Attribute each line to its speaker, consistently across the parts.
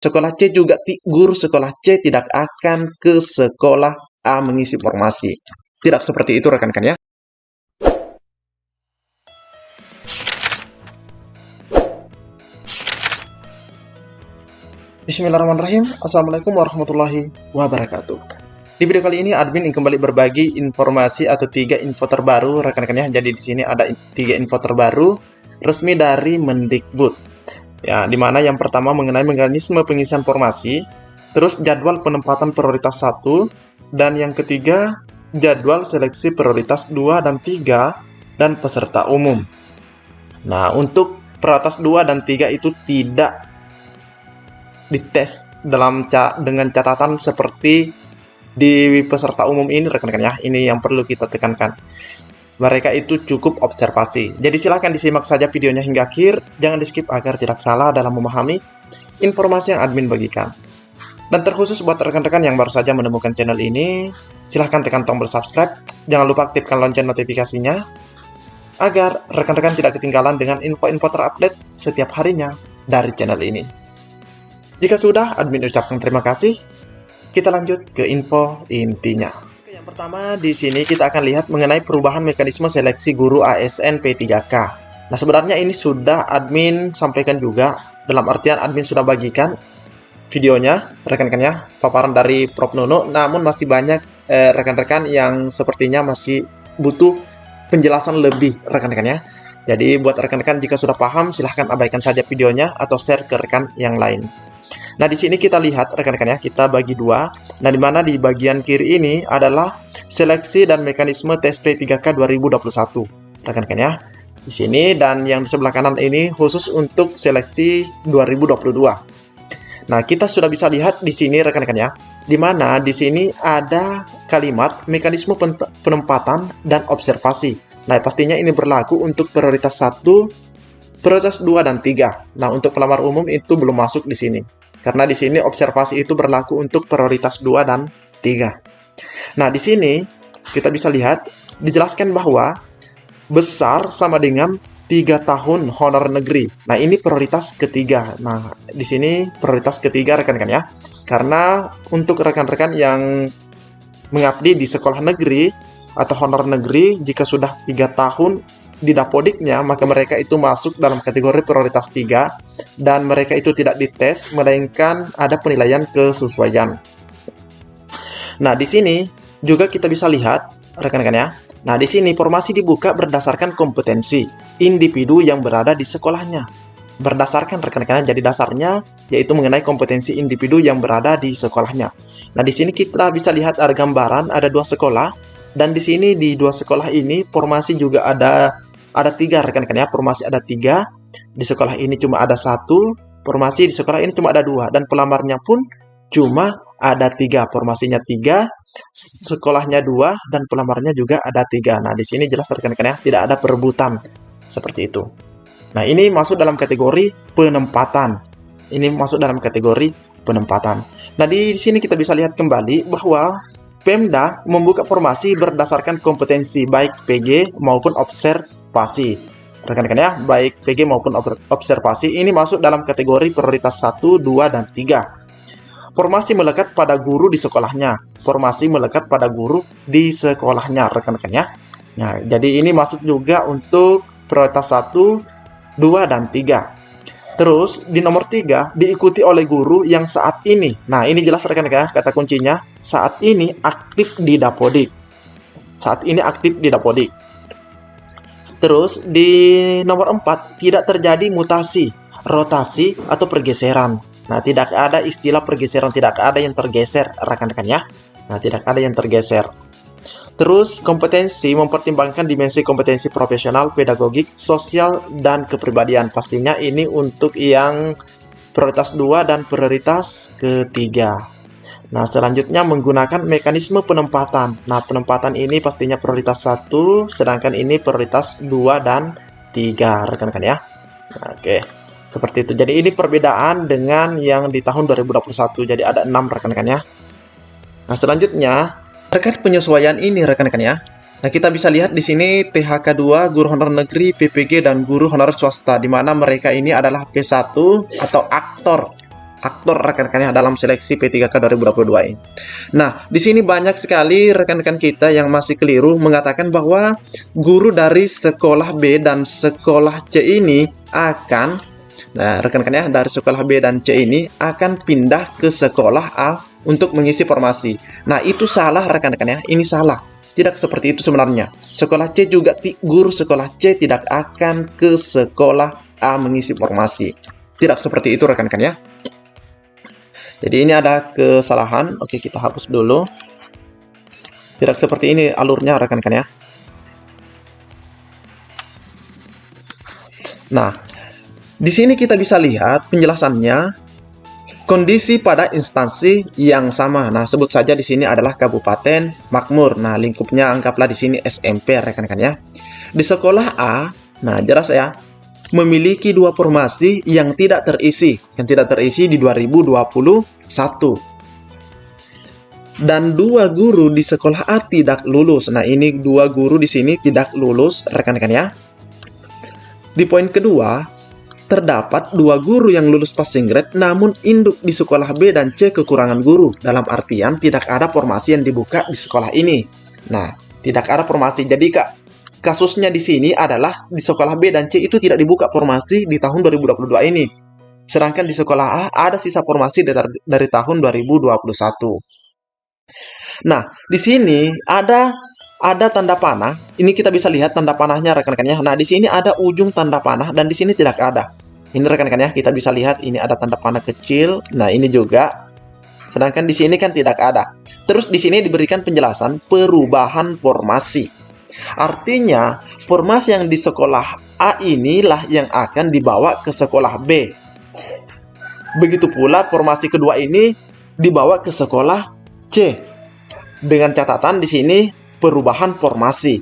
Speaker 1: sekolah C juga guru sekolah C tidak akan ke sekolah A mengisi formasi. Tidak seperti itu rekan-rekan ya. Bismillahirrahmanirrahim. Assalamualaikum warahmatullahi wabarakatuh. Di video kali ini admin ingin kembali berbagi informasi atau 3 info terbaru rekan-rekan ya. Jadi di sini ada 3 info terbaru resmi dari Mendikbud. Ya, di mana yang pertama mengenai mekanisme pengisian formasi, terus jadwal penempatan prioritas 1, dan yang ketiga jadwal seleksi prioritas 2 dan 3 dan peserta umum. Nah, untuk prioritas 2 dan 3 itu tidak dites dengan catatan seperti di peserta umum ini rekan-rekan ya. Ini yang perlu kita tekankan. Mereka itu cukup observasi. Jadi silahkan disimak saja videonya hingga akhir. Jangan di skip agar tidak salah dalam memahami informasi yang admin bagikan. Dan terkhusus buat rekan-rekan yang baru saja menemukan channel ini, silahkan tekan tombol subscribe. Jangan lupa aktifkan lonceng notifikasinya agar rekan-rekan tidak ketinggalan dengan info-info terupdate setiap harinya dari channel ini. Jika sudah, admin ucapkan terima kasih. Kita lanjut ke info intinya. Yang pertama di sini kita akan lihat mengenai perubahan mekanisme seleksi guru ASN P3K. Nah, sebenarnya ini sudah admin sampaikan juga, dalam artian admin sudah bagikan videonya, rekan-rekan ya, paparan dari Prof. Nuno, namun masih banyak rekan-rekan yang sepertinya masih butuh penjelasan lebih, rekan-rekan ya. Jadi buat rekan-rekan jika sudah paham, silahkan abaikan saja videonya atau share ke rekan yang lain. Nah, di sini kita lihat rekan-rekan ya, kita bagi dua. Nah, di mana di bagian kiri ini adalah seleksi dan mekanisme tes P3K 2021. Rekan-rekan ya. Di sini dan yang di sebelah kanan ini khusus untuk seleksi 2022. Nah, kita sudah bisa lihat di sini rekan-rekan ya. Di mana di sini ada kalimat mekanisme penempatan dan observasi. Nah, pastinya ini berlaku untuk prioritas 1, prioritas 2 dan 3. Nah, untuk pelamar umum itu belum masuk di sini. Karena di sini observasi itu berlaku untuk prioritas 2 dan 3. Nah, di sini kita bisa lihat dijelaskan bahwa besar sama dengan 3 tahun honor negeri. Nah, ini prioritas ketiga. Nah, di sini prioritas ketiga rekan-rekan ya. Karena untuk rekan-rekan yang mengabdi di sekolah negeri atau honor negeri, jika sudah 3 tahun di dapodiknya, maka mereka itu masuk dalam kategori prioritas 3 dan mereka itu tidak dites, melainkan ada penilaian kesesuaian. Nah, di sini juga kita bisa lihat rekan-rekan ya. Nah, di sini formasi dibuka berdasarkan kompetensi individu yang berada di sekolahnya. Berdasarkan rekan-rekan, jadi dasarnya yaitu mengenai kompetensi individu yang berada di sekolahnya. Nah, di sini kita bisa lihat ada gambaran ada 2 sekolah dan di sini di 2 sekolah ini formasi juga ada 3 rekan-rekan ya. Formasi ada 3, di sekolah ini cuma ada 1, formasi di sekolah ini cuma ada 2, dan pelamarnya pun cuma ada 3. Formasinya 3, sekolahnya 2, dan pelamarnya juga ada 3. Nah, di sini jelas rekan-rekan ya, tidak ada perebutan seperti itu. Nah, ini masuk dalam kategori penempatan. Ini masuk dalam kategori penempatan. Nah, di sini kita bisa lihat kembali bahwa Pemda membuka formasi berdasarkan kompetensi baik PG maupun observasi. Rekan-rekan ya, baik PG maupun observasi ini masuk dalam kategori prioritas 1, 2, dan 3. Formasi melekat pada guru di sekolahnya. Formasi melekat pada guru di sekolahnya, rekan-rekan ya. Nah, jadi ini masuk juga untuk prioritas 1, 2, dan 3. Terus di nomor 3 diikuti oleh guru yang saat ini. Nah, ini jelas rekan-rekan kata kuncinya, saat ini aktif di dapodik. Saat ini aktif di dapodik. Terus di nomor 4 tidak terjadi mutasi, rotasi atau pergeseran. Nah, tidak ada istilah pergeseran, tidak ada yang tergeser rekan-rekan ya. Nah, tidak ada yang tergeser. Terus kompetensi mempertimbangkan dimensi kompetensi profesional, pedagogik, sosial, dan kepribadian. Pastinya ini untuk yang prioritas 2 dan prioritas ketiga. Nah, selanjutnya menggunakan mekanisme penempatan. Nah, penempatan ini pastinya prioritas 1, sedangkan ini prioritas 2 dan 3, rekan-rekan ya. Oke, seperti itu. Jadi ini perbedaan dengan yang di tahun 2021. Jadi ada 6 rekan-rekan ya. Nah, selanjutnya terkait penyesuaian ini rekan-rekan ya. Nah, kita bisa lihat di sini THK 2, guru honor negeri, PPG, dan guru honor swasta, di mana mereka ini adalah P1 atau aktor aktor rekan-rekannya dalam seleksi P3K 2022 ini. Nah, di sini banyak sekali rekan-rekan kita yang masih keliru mengatakan bahwa guru dari sekolah B dan sekolah C ini akan, nah rekan-rekannya dari sekolah B dan C ini akan pindah ke sekolah A untuk mengisi formasi. Nah, itu salah rekan-rekannya, ini salah. Tidak seperti itu sebenarnya. Sekolah C juga, guru sekolah C tidak akan ke sekolah A mengisi formasi. Tidak seperti itu rekan-rekan ya. Jadi ini ada kesalahan. Oke, kita hapus dulu. Tidak seperti ini alurnya rekan-rekan ya. Nah, di sini kita bisa lihat penjelasannya. Kondisi pada instansi yang sama. Nah, sebut saja di sini adalah Kabupaten Makmur. Nah, lingkupnya anggaplah di sini SMP rekan-rekan ya. Di sekolah A, nah jelas ya, memiliki 2 formasi yang tidak terisi. Yang tidak terisi di 2021. Dan 2 guru di sekolah A tidak lulus. Nah, ini 2 guru di sini tidak lulus rekan-rekan ya. Di poin kedua, terdapat 2 guru yang lulus passing grade namun induk di sekolah B dan C kekurangan guru. Dalam artian tidak ada formasi yang dibuka di sekolah ini. Nah, tidak ada formasi. Jadi kasusnya di sini adalah di sekolah B dan C itu tidak dibuka formasi di tahun 2022 ini. Sedangkan di sekolah A ada sisa formasi dari tahun 2021. Nah, di sini ada tanda panah. Ini kita bisa lihat tanda panahnya rekan-rekannya. Nah, di sini ada ujung tanda panah dan di sini tidak ada. Ini rekan-rekannya kita bisa lihat ini ada tanda panah kecil. Nah, ini juga. Sedangkan di sini kan tidak ada. Terus di sini diberikan penjelasan perubahan formasi. Artinya, formasi yang di sekolah A inilah yang akan dibawa ke sekolah B. Begitu pula formasi kedua ini dibawa ke sekolah C. Dengan catatan di sini perubahan formasi.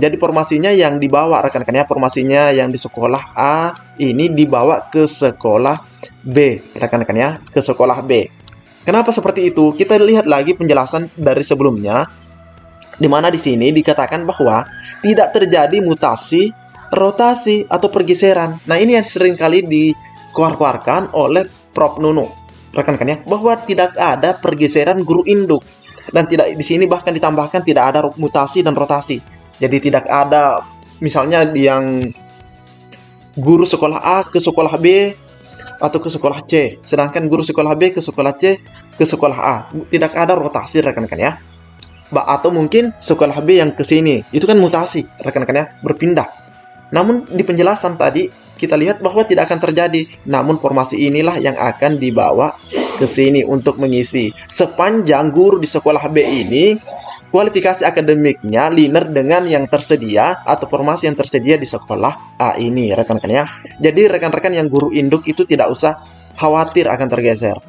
Speaker 1: Jadi formasinya yang dibawa rekan-rekannya, formasinya yang di sekolah A ini dibawa ke sekolah B, rekan-rekannya, ke sekolah B. Kenapa seperti itu? Kita lihat lagi penjelasan dari sebelumnya, di mana di sini dikatakan bahwa tidak terjadi mutasi, rotasi atau pergeseran. Nah, ini yang sering kali dikeluarkan oleh Prof Nunu, rekan-rekannya, bahwa tidak ada pergeseran guru induk. Dan tidak di sini bahkan ditambahkan tidak ada mutasi dan rotasi. Jadi tidak ada misalnya yang guru sekolah A ke sekolah B atau ke sekolah C, sedangkan guru sekolah B ke sekolah C ke sekolah A. Tidak ada rotasi rekan-rekan ya. Atau mungkin sekolah B yang ke sini. Itu kan mutasi rekan-rekan ya, berpindah. Namun di penjelasan tadi kita lihat bahwa tidak akan terjadi. Namun formasi inilah yang akan dibawa ke sini untuk mengisi. Sepanjang guru di sekolah B ini kualifikasi akademiknya linear dengan yang tersedia atau formasi yang tersedia di sekolah A ini, rekan-rekan ya. Jadi rekan-rekan yang guru induk itu tidak usah khawatir akan tergeser.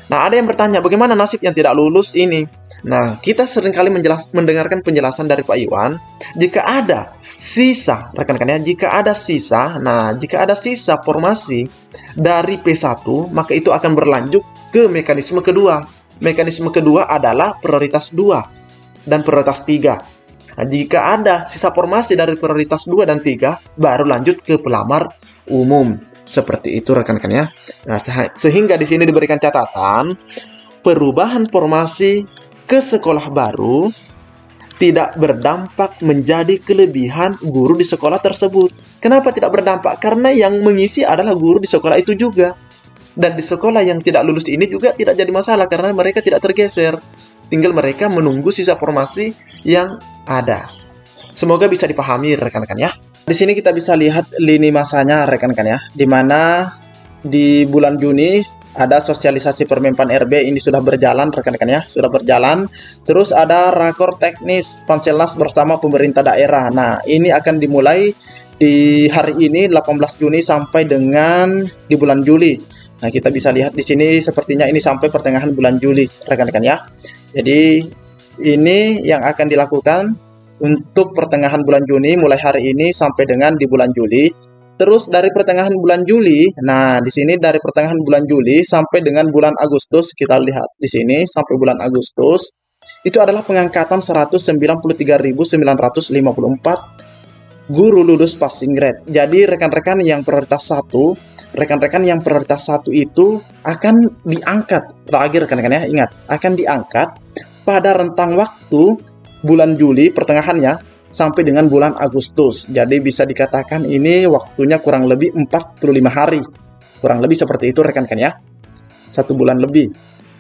Speaker 1: Nah, ada yang bertanya, bagaimana nasib yang tidak lulus ini? Nah, kita seringkali mendengarkan penjelasan dari Pak Iwan, jika ada sisa, rekan-rekan ya, jika ada sisa formasi dari P1, maka itu akan berlanjut ke mekanisme kedua. Mekanisme kedua adalah prioritas 2 dan prioritas 3. Nah, jika ada sisa formasi dari prioritas 2 dan 3, baru lanjut ke pelamar umum. Seperti itu rekan-rekan ya. Nah, sehingga di sini diberikan catatan perubahan formasi ke sekolah baru tidak berdampak menjadi kelebihan guru di sekolah tersebut. Kenapa tidak berdampak? Karena yang mengisi adalah guru di sekolah itu juga. Dan di sekolah yang tidak lulus ini juga tidak jadi masalah karena mereka tidak tergeser. Tinggal mereka menunggu sisa formasi yang ada. Semoga bisa dipahami rekan-rekan ya. Di sini kita bisa lihat lini masanya rekan-rekan ya, di mana di bulan Juni ada sosialisasi Permenpan RB ini sudah berjalan rekan-rekan ya, sudah berjalan. Terus ada rakor teknis Panselnas bersama pemerintah daerah. Nah, ini akan dimulai di hari ini 18 Juni sampai dengan di bulan Juli. Nah, kita bisa lihat di sini sepertinya ini sampai pertengahan bulan Juli rekan-rekan ya. Jadi ini yang akan dilakukan untuk pertengahan bulan Juni mulai hari ini sampai dengan di bulan Juli. Terus dari pertengahan bulan Juli, nah di sini dari pertengahan bulan Juli sampai dengan bulan Agustus, kita lihat di sini sampai bulan Agustus itu adalah pengangkatan 193.954 guru lulus passing grade. Jadi rekan-rekan yang prioritas 1, itu akan diangkat. Lagi rekan-rekan ya, ingat, akan diangkat pada rentang waktu bulan Juli pertengahannya sampai dengan bulan Agustus. Jadi bisa dikatakan ini waktunya kurang lebih 45 hari. Kurang lebih seperti itu rekan-rekan ya. 1 bulan lebih.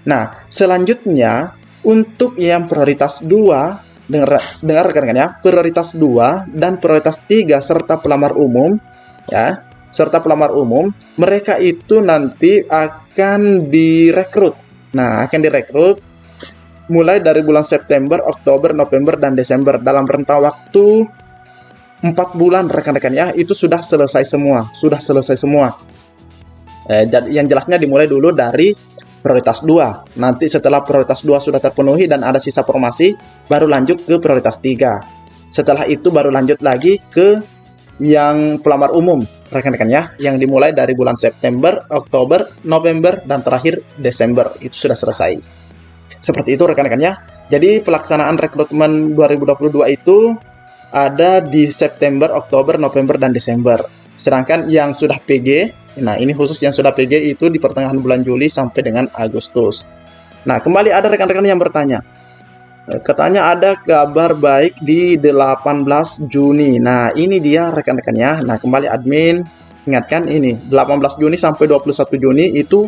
Speaker 1: Nah, selanjutnya untuk yang prioritas 2, dengar rekan-rekan ya, prioritas 2 dan prioritas 3 serta pelamar umum ya, mereka itu nanti akan direkrut. Nah, akan direkrut mulai dari bulan September, Oktober, November, dan Desember dalam rentang waktu 4 bulan rekan-rekan ya, itu sudah selesai semua. Yang jelasnya dimulai dulu dari prioritas 2. Nanti setelah prioritas 2 sudah terpenuhi dan ada sisa formasi, baru lanjut ke prioritas 3. Setelah itu baru lanjut lagi ke yang pelamar umum, rekan-rekan ya, yang dimulai dari bulan September, Oktober, November, dan terakhir Desember. Itu sudah selesai. Seperti itu rekan-rekan ya. Jadi pelaksanaan rekrutmen 2022 itu ada di September, Oktober, November, dan Desember. Sedangkan yang sudah PG, nah ini khusus yang sudah PG itu di pertengahan bulan Juli sampai dengan Agustus. Nah, kembali ada rekan-rekan yang bertanya. Katanya ada kabar baik di 18 Juni. Nah, ini dia rekan-rekannya. Nah, kembali admin ingatkan ini 18 Juni sampai 21 Juni itu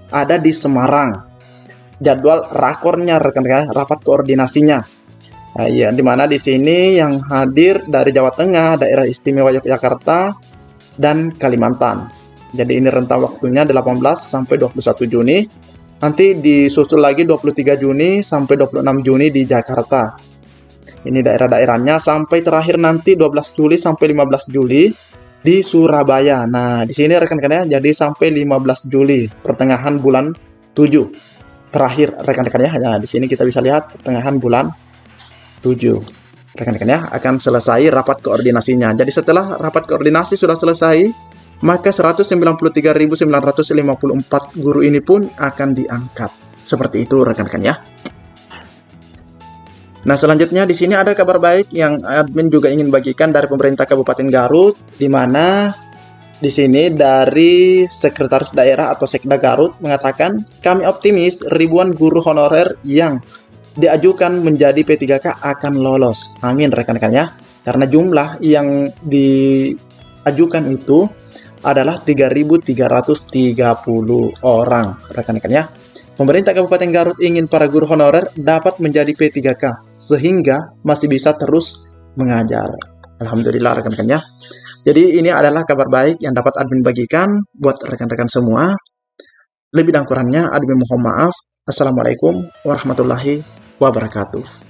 Speaker 1: ada di Semarang. Jadwal rakornya rekan-rekan, rapat koordinasinya. Nah, ya, dimana di sini yang hadir dari Jawa Tengah, Daerah Istimewa Yogyakarta, dan Kalimantan. Jadi ini rentang waktunya 18 sampai 21 Juni. Nanti disusul lagi 23 Juni sampai 26 Juni di Jakarta. Ini daerah-daerahnya sampai terakhir nanti 12 Juli sampai 15 Juli di Surabaya. Nah, di sini rekan-rekannya jadi sampai 15 Juli, pertengahan bulan 7. Terakhir rekan-rekannya, nah di sini kita bisa lihat pertengahan bulan 7. Rekan-rekannya akan selesai rapat koordinasinya. Jadi setelah rapat koordinasi sudah selesai, maka 193.954 guru ini pun akan diangkat. Seperti itu rekan-rekan ya. Nah, selanjutnya di sini ada kabar baik yang admin juga ingin bagikan dari pemerintah Kabupaten Garut, di mana di sini dari Sekretaris Daerah atau Sekda Garut mengatakan, kami optimis ribuan guru honorer yang diajukan menjadi P3K akan lolos. Amin rekan-rekan ya. Karena jumlah yang diajukan itu adalah 3.330 orang rekan-rekan ya. Pemerintah Kabupaten Garut ingin para guru honorer dapat menjadi P3K sehingga masih bisa terus mengajar. Alhamdulillah rekan-rekan ya. Jadi ini adalah kabar baik yang dapat admin bagikan buat rekan-rekan semua. Lebih dan kurangnya admin mohon maaf. Assalamualaikum warahmatullahi wabarakatuh.